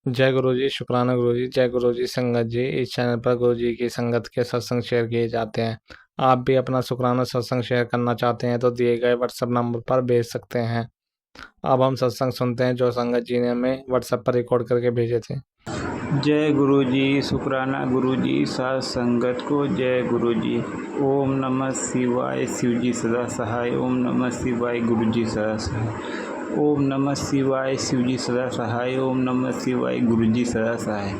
जय गुरु जी, शुक्राना गुरु जी। जय गुरु जी। संगत जी, इस चैनल पर गुरु जी की संगत के सत्संग शेयर किए जाते हैं। आप भी अपना शुक्राना सत्संग शेयर करना चाहते हैं तो दिए गए व्हाट्सएप नंबर पर भेज सकते हैं। अब हम सत्संग सुनते हैं जो संगत जी ने हमें व्हाट्सएप पर रिकॉर्ड करके भेजे थे। जय गुरु जी, शुक्राना गुरु जी, साथ संगत को जय गुरु जी। ओम नमः शिवाय, शिव जी सदा सहाय। ओम नमः शिवाय, गुरु जी सदा सहाय। ओम नमः शिवाय, शिव जी सदा सहाय। ओम नमः शिवाय, गुरु जी सदा सहाय।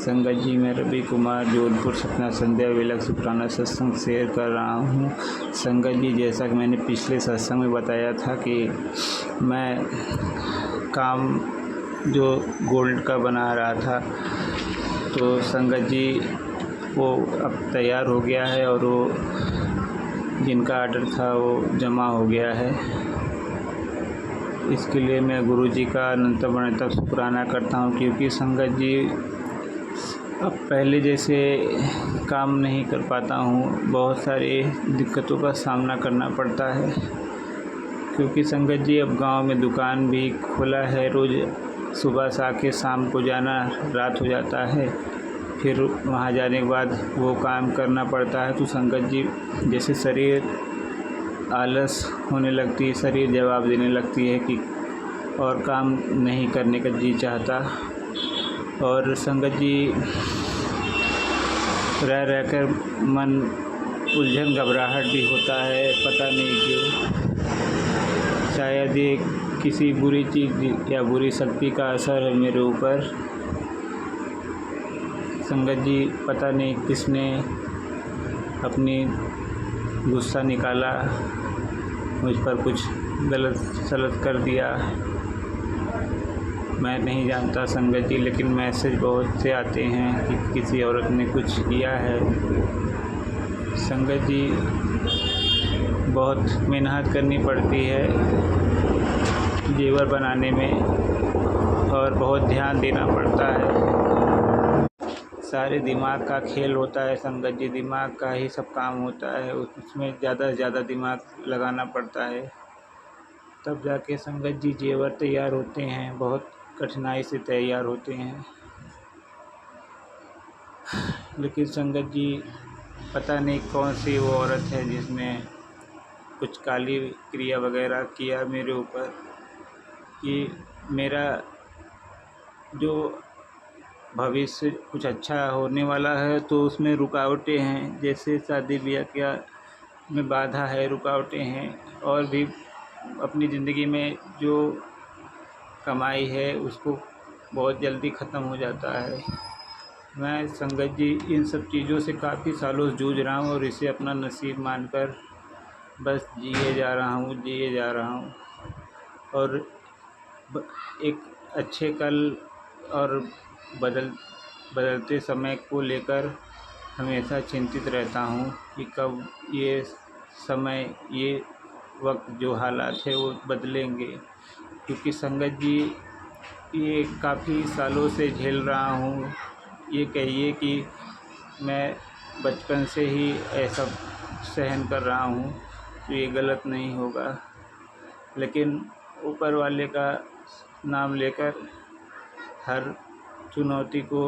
संगत जी, मैं रवि कुमार जोधपुर सपना संध्या वेलक शुक्राना सत्संग शेयर कर रहा हूँ। संगत जी, जैसा कि मैंने पिछले सत्संग में बताया था कि मैं काम जो गोल्ड का बना रहा था, तो संगत जी वो अब तैयार हो गया है और वो जिनका आर्डर था वो जमा हो गया है। इसके लिए मैं गुरु जी का अनंत अनंत शुक्राना करता हूँ, क्योंकि संगत जी अब पहले जैसे काम नहीं कर पाता हूँ। बहुत सारी दिक्कतों का सामना करना पड़ता है, क्योंकि संगत जी अब गांव में दुकान भी खुला है। रोज़ सुबह से आके शाम को जाना, रात हो जाता है, फिर वहाँ जाने के बाद वो काम करना पड़ता है। तो संगत जी जैसे शरीर आलस होने लगती है, शरीर जवाब देने लगती है कि और काम नहीं करने का जी चाहता। और संगत जी रह रहकर मन उलझन घबराहट भी होता है, पता नहीं क्यों। शायद ये किसी बुरी चीज़ या बुरी शक्ति का असर है मेरे ऊपर। संगत जी पता नहीं किसने अपनी गुस्सा निकाला, मुझ पर कुछ गलत सलत कर दिया, मैं नहीं जानता संगत जी। लेकिन मैसेज बहुत से आते हैं कि किसी औरत ने कुछ किया है। संगत जी बहुत मेहनत करनी पड़ती है जेवर बनाने में, और बहुत ध्यान देना पड़ता है। सारे दिमाग का खेल होता है संगत जी, दिमाग का ही सब काम होता है। उसमें ज़्यादा से ज़्यादा दिमाग लगाना पड़ता है, तब जाके संगत जी जेवर तैयार होते हैं। बहुत कठिनाई से तैयार होते हैं। लेकिन संगत जी पता नहीं कौन सी वो औरत है जिसने कुछ काली क्रिया वगैरह किया मेरे ऊपर, कि मेरा जो भविष्य कुछ अच्छा होने वाला है तो उसमें रुकावटें हैं। जैसे शादी ब्याह क्या में बाधा है, रुकावटें हैं, और भी अपनी ज़िंदगी में जो कमाई है उसको बहुत जल्दी ख़त्म हो जाता है। मैं संगत जी इन सब चीज़ों से काफ़ी सालों से जूझ रहा हूँ, और इसे अपना नसीब मानकर बस जिए जा रहा हूँ। और एक अच्छे कल और बदलते समय को लेकर हमेशा चिंतित रहता हूँ कि कब ये समय, ये वक्त, जो हालात है वो बदलेंगे। क्योंकि संगत जी ये काफ़ी सालों से झेल रहा हूँ। ये कहिए कि मैं बचपन से ही ऐसा सहन कर रहा हूँ, तो ये गलत नहीं होगा। लेकिन ऊपर वाले का नाम लेकर हर चुनौती को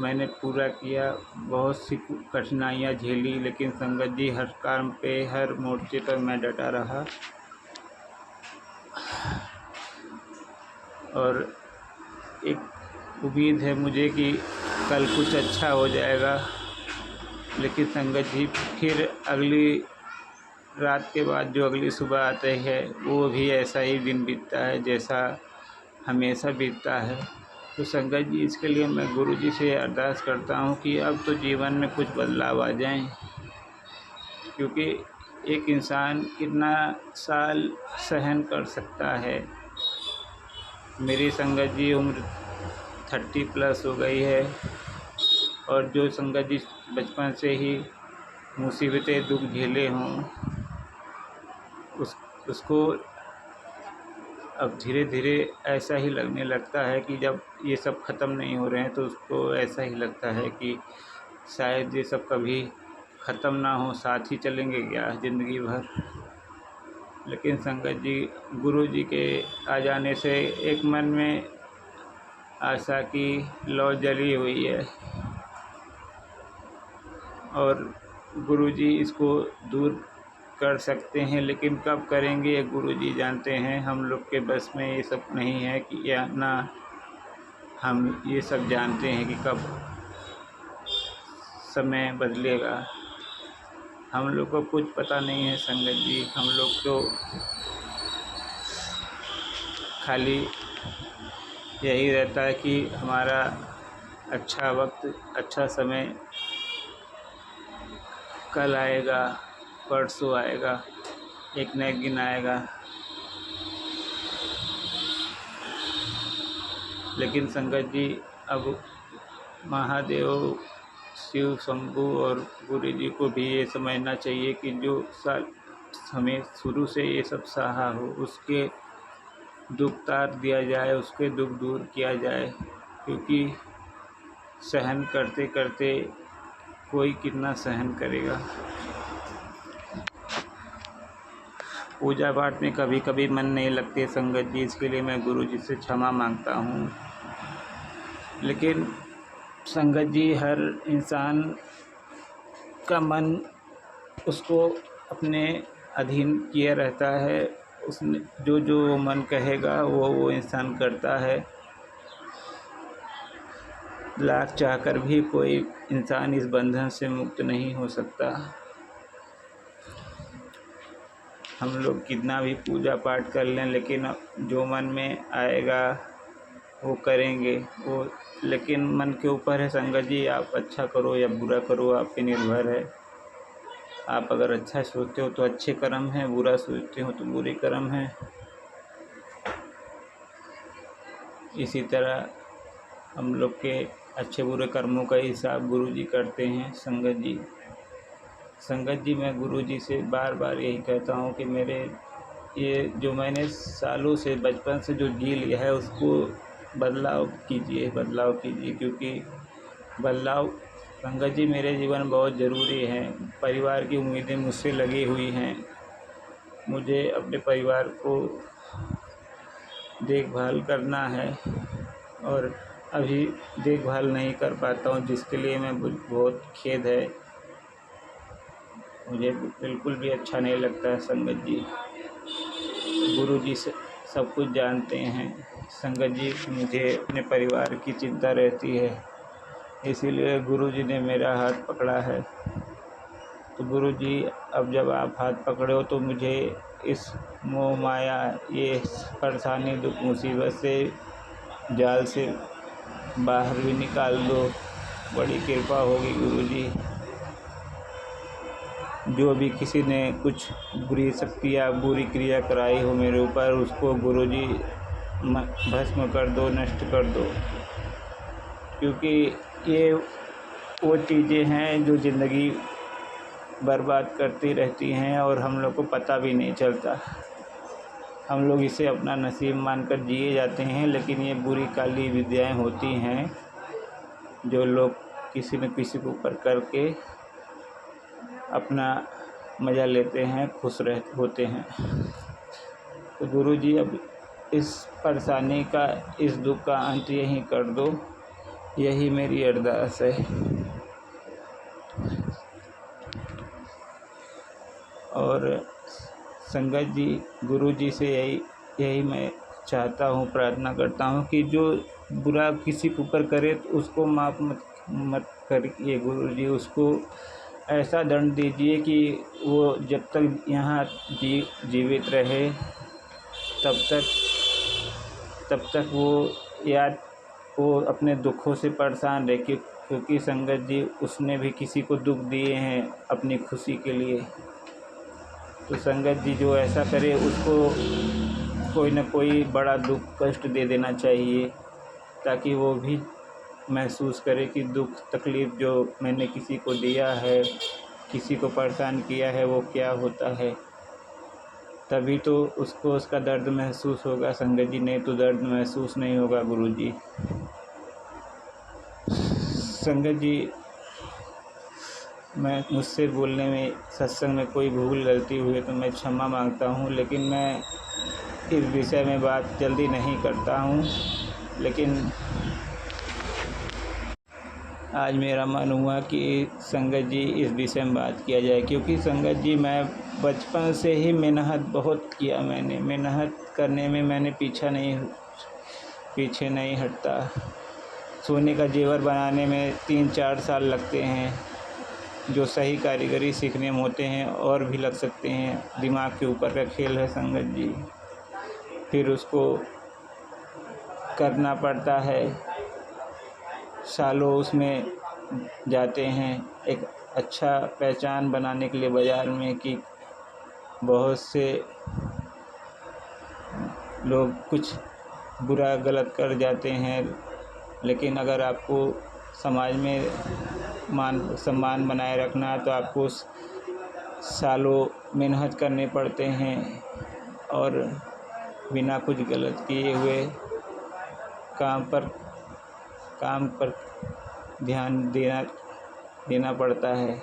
मैंने पूरा किया, बहुत सी कठिनाइयाँ झेली, लेकिन संगत जी हर काम पे, हर मोर्चे पर मैं डटा रहा। और एक उम्मीद है मुझे कि कल कुछ अच्छा हो जाएगा। लेकिन संगत जी फिर अगली रात के बाद जो अगली सुबह आती है वो भी ऐसा ही दिन बीतता है जैसा हमेशा बीतता है। तो संगत जी इसके लिए मैं गुरु जी से अरदास करता हूँ कि अब तो जीवन में कुछ बदलाव आ जाएं, क्योंकि एक इंसान कितना साल सहन कर सकता है। मेरी संगत जी उम्र 30+ हो गई है, और जो संगत जी बचपन से ही मुसीबतें दुख झेले हों, उसको अब धीरे धीरे ऐसा ही लगने लगता है कि जब ये सब ख़त्म नहीं हो रहे हैं तो उसको ऐसा ही लगता है कि शायद ये सब कभी ख़त्म ना हो, साथ ही चलेंगे क्या ज़िंदगी भर। लेकिन संगत जी गुरु जी के आ जाने से एक मन में आशा की लौ जली हुई है और गुरुजी इसको दूर कर सकते हैं, लेकिन कब करेंगे ये गुरुजी जानते हैं। हम लोग के बस में ये सब नहीं है कि या ना हम ये सब जानते हैं कि कब समय बदलेगा। हम लोग को कुछ पता नहीं है संगत जी। हम लोग तो खाली यही रहता है कि हमारा अच्छा वक्त, अच्छा समय कल आएगा, परसों आएगा, एक न एक दिन आएगा। लेकिन संगत जी, अब महादेव, शिव शंभू और गुरु जी को भी ये समझना चाहिए कि जो साल हमें शुरू से ये सब सहा हो, उसके दुख तार दिया जाए, उसके दुख दूर किया जाए। क्योंकि सहन करते करते कोई कितना सहन करेगा। पूजा पाठ में कभी कभी मन नहीं लगते संगत जी, इसके लिए मैं गुरु जी से क्षमा मांगता हूँ। लेकिन संगत जी, हर इंसान का मन उसको अपने अधीन किया रहता है। उसने जो मन कहेगा वो इंसान करता है। लाख चाहकर भी कोई इंसान इस बंधन से मुक्त नहीं हो सकता। हम लोग कितना भी पूजा पाठ कर लें, लेकिन जो मन में आएगा वो करेंगे वो। लेकिन मन के ऊपर है संगत जी, आप अच्छा करो या बुरा करो, आप पे निर्भर है। आप अगर अच्छा सोचते हो तो अच्छे कर्म हैं, बुरा सोचते हो तो बुरे कर्म हैं। इसी तरह हम लोग के अच्छे बुरे कर्मों का हिसाब गुरु जी करते हैं संगत जी। संगत जी, मैं गुरु जी से बार बार यही कहता हूँ कि मेरे ये जो मैंने सालों से, बचपन से जो जी लिया है, उसको बदलाव कीजिए, बदलाव कीजिए। क्योंकि बदलाव संगत जी मेरे जीवन में बहुत ज़रूरी है। परिवार की उम्मीदें मुझसे लगी हुई हैं। मुझे अपने परिवार को देखभाल करना है और अभी देखभाल नहीं कर पाता हूँ, जिसके लिए मैं बहुत खेद है। मुझे बिल्कुल भी अच्छा नहीं लगता है संगत जी। गुरु जी से सब कुछ जानते हैं संगत जी, मुझे अपने परिवार की चिंता रहती है। इसीलिए गुरु जी ने मेरा हाथ पकड़ा है। तो गुरु जी, अब जब आप हाथ पकड़े हो तो मुझे इस मोह माया, ये परेशानी, दुख, मुसीबत से, जाल से बाहर भी निकाल दो। बड़ी कृपा होगी गुरु जी। जो भी किसी ने कुछ बुरी शक्ति या बुरी क्रिया कराई हो मेरे ऊपर, उसको गुरु जी भस्म कर दो, नष्ट कर दो। क्योंकि ये वो चीज़ें हैं जो ज़िंदगी बर्बाद करती रहती हैं और हम लोग को पता भी नहीं चलता। हम लोग इसे अपना नसीब मानकर जिए जाते हैं, लेकिन ये बुरी काली विद्याएं होती हैं जो लोग किसी न किसी के ऊपर करके अपना मज़ा लेते हैं, खुश होते हैं। तो गुरु जी, अब इस परेशानी का, इस दुख का अंत यहीं कर दो, यही मेरी अरदास है। और संगत जी, गुरु जी से यही मैं चाहता हूँ, प्रार्थना करता हूँ कि जो बुरा किसी के ऊपर करे तो उसको माफ़ मत करिए गुरु जी। उसको ऐसा दंड दीजिए कि वो जब तक यहाँ जीवित रहे तब तक वो अपने दुखों से परेशान रहे। क्योंकि संगत जी, उसने भी किसी को दुख दिए हैं अपनी खुशी के लिए। तो संगत जी, जो ऐसा करे उसको कोई न कोई बड़ा दुख, कष्ट दे देना चाहिए, ताकि वो भी महसूस करे कि दुख तकलीफ़ जो मैंने किसी को दिया है, किसी को परेशान किया है, वो क्या होता है। तभी तो उसको उसका दर्द महसूस होगा संगत जी, नहीं तो दर्द महसूस नहीं होगा गुरु जी। संगत जी, मुझसे बोलने में, सत्संग में कोई भूल गलती हुई तो मैं क्षमा मांगता हूँ। लेकिन मैं इस विषय में बात जल्दी नहीं करता हूँ। लेकिन आज मेरा मन हुआ कि संगत जी इस विषय में बात किया जाए, क्योंकि संगत जी मैं बचपन से ही मेहनत बहुत किया। मैंने मेहनत करने में मैंने पीछे नहीं हटता। सोने का जेवर बनाने में 3-4 साल लगते हैं, जो सही कारीगरी सीखने में होते हैं और भी लग सकते हैं। दिमाग के ऊपर का खेल है संगत जी। फिर उसको करना पड़ता है, सालों उसमें जाते हैं एक अच्छा पहचान बनाने के लिए बाज़ार में, कि बहुत से लोग कुछ बुरा गलत कर जाते हैं, लेकिन अगर आपको समाज में मान सम्मान बनाए रखना है तो आपको सालों मेहनत करने पड़ते हैं और बिना कुछ गलत किए हुए काम पर ध्यान देना पड़ता है।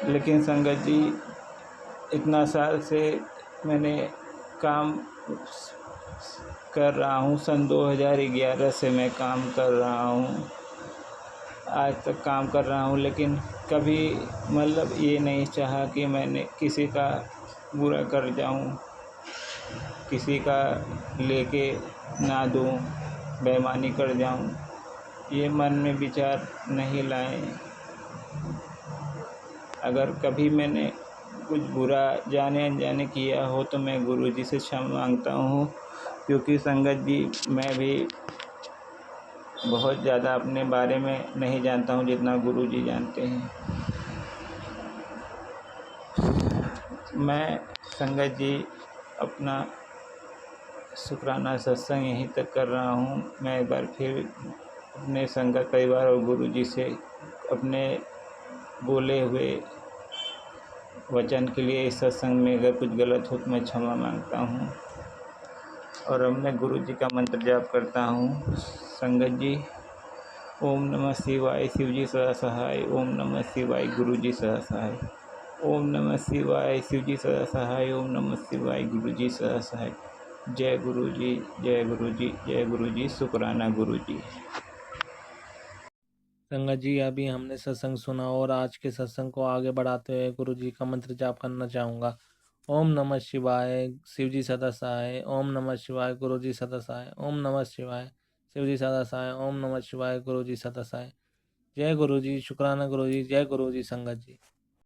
लेकिन संगत जी इतना साल से मैंने काम कर रहा हूँ, सन 2011 से मैं काम कर रहा हूँ, आज तक काम कर रहा हूँ, लेकिन कभी मतलब ये नहीं चाहा कि मैंने किसी का बुरा कर जाऊँ, किसी का लेके ना दूँ, बेईमानी कर जाऊँ, ये मन में विचार नहीं लाए। अगर कभी मैंने कुछ बुरा जाने अनजाने किया हो तो मैं गुरुजी से क्षमा मांगता हूँ, क्योंकि संगत जी मैं भी बहुत ज़्यादा अपने बारे में नहीं जानता हूँ जितना गुरुजी जानते हैं। मैं संगत जी अपना शुक्राना सत्संग यहीं तक कर रहा हूँ। मैं एक बार फिर अपने संगत परिवार और गुरुजी से अपने बोले हुए वचन के लिए इस सत्संग में अगर कुछ गलत हो तो मैं क्षमा मांगता हूँ। और अब मैं गुरु जी का मंत्र जाप करता हूँ। संगत जी, ओम नमः शिवाय, शिव जी सदा सहाय। ओम नमः शिवाय, गुरु जी सदा सहाय। ओम नमः शिवाय, शिव जी सदा सहाय। ओम नमः शिवाय, गुरु जी सदा सहाय। जय गुरु जी, जय गुरु जी, जय गुरु जी। शुक्राना गुरु जी। संगत जी, अभी हमने सत्संग सुना और आज के सत्संग को आगे बढ़ाते हुए गुरु जी का मंत्र जाप करना चाहूँगा। ओम नमः शिवाय, शिव जी सदा सहाय। ओम नमः शिवाय, गुरु जी सदा सहाय। ओम नमः शिवाय, शिव जी सदा सहाय। ओम नमः शिवाय, गुरु जी सदा सहाय। जय गुरु जी, शुक्राना गुरु जी, जय गुरु जी। संगत जी।